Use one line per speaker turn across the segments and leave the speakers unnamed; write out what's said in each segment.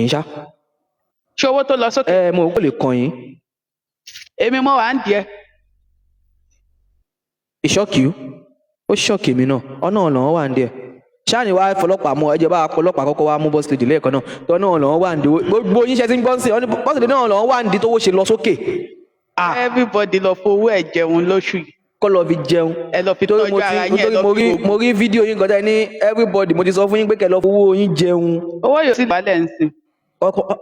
yín ṣá.
ṣé owó tó lọ sókè
Mo rò pé ó lè kàn yín.
èmi mo wà ń díẹ̀
Ìṣọ́kì ó ṣọ́ọ̀kì mi náà ọ̀nà ọ̀làn wà ń díẹ̀. Ṣáà ní wàá fọlọ́pàá mú ẹjọ́ bá ọlọ́pàá kọ́kọ́ wá mú Boss Lady lẹ́ẹ̀kan náà tọ́nà ọ̀làn wà ń di gbogbo yín ṣe ti ń gbọ́n sí ọ ní Boss Lady náà ọ̀làn wà ń di tówó ṣe lọ sókè.
everybody lọ fowó ẹ̀ jẹun lóṣù yìí
Kọ́ lọ fi jẹun.
ẹ lọ fi tọ́jú ara yín ẹ lọ fi oògùn
mo rí fídíò yín gọ́dá ní everybody mo ti sọ fún yín pé kẹ́ lọ fowó yín jẹun.
owó yóò sì balẹ̀ ń sìn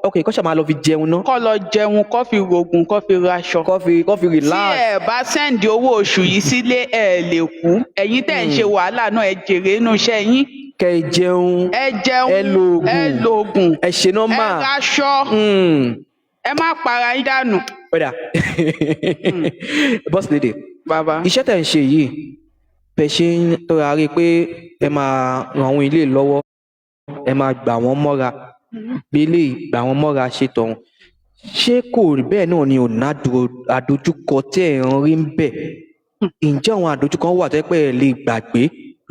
Ok kọ́ ṣàmà lọ fi jẹun náà.
kọ́ lọ jẹun kọ́ fi rògùn kọ́ fi raṣọ.
Kọ́ fi
tí
relax.
ẹ bá sẹ́ǹdì owó oṣù yìí sílé ẹ lè kú ẹ̀yin tẹ̀ ń ṣe wàhálà náà ẹ jèrè inú iṣẹ́ yín.
Kẹ́ ẹ jẹun.
ẹ jẹun
Ẹ lo oògùn.
ẹ lo oògùn
Ẹ ṣe nọ́mà.
ẹ raṣọ ẹ má para yín dànù.
Ọ̀dà Boss Lady
bàbá
iṣẹ́ tẹ̀ ń ṣe yìí bẹ̀ ṣe ń tọ́ra rí i pé ẹ máa ràn àwọn ilé lọ́wọ́ ẹ máa gbà wọ́n mọ́ra bí ilé gbà wọ́n mọ́ra ṣe tọ̀hún ṣé kò rí bẹ́ẹ̀ náà ni ọ̀nà àdójúkọ tí ẹ̀ ń rí ń bẹ̀ ǹjẹ́ àwọn àdójúkọ wà tó yẹ pé ẹ lè gbàgbé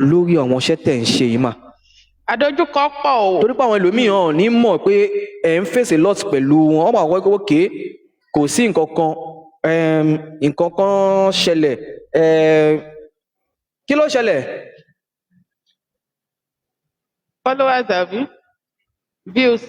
lórí àwọn iṣẹ́ tẹ̀ ń ṣe yìí mà?
àdójúkọ pọ̀ o.
Torí pé àwọn ẹlòmíràn ní mọ̀ pé ẹ̀ ń fèsì lot pẹ̀lú wọn wọ́n máa wọ́n pé òkè kò sí nǹkan kan nǹkan kan ṣẹlẹ̀ kí ló ṣẹlẹ̀?
followers àbí views.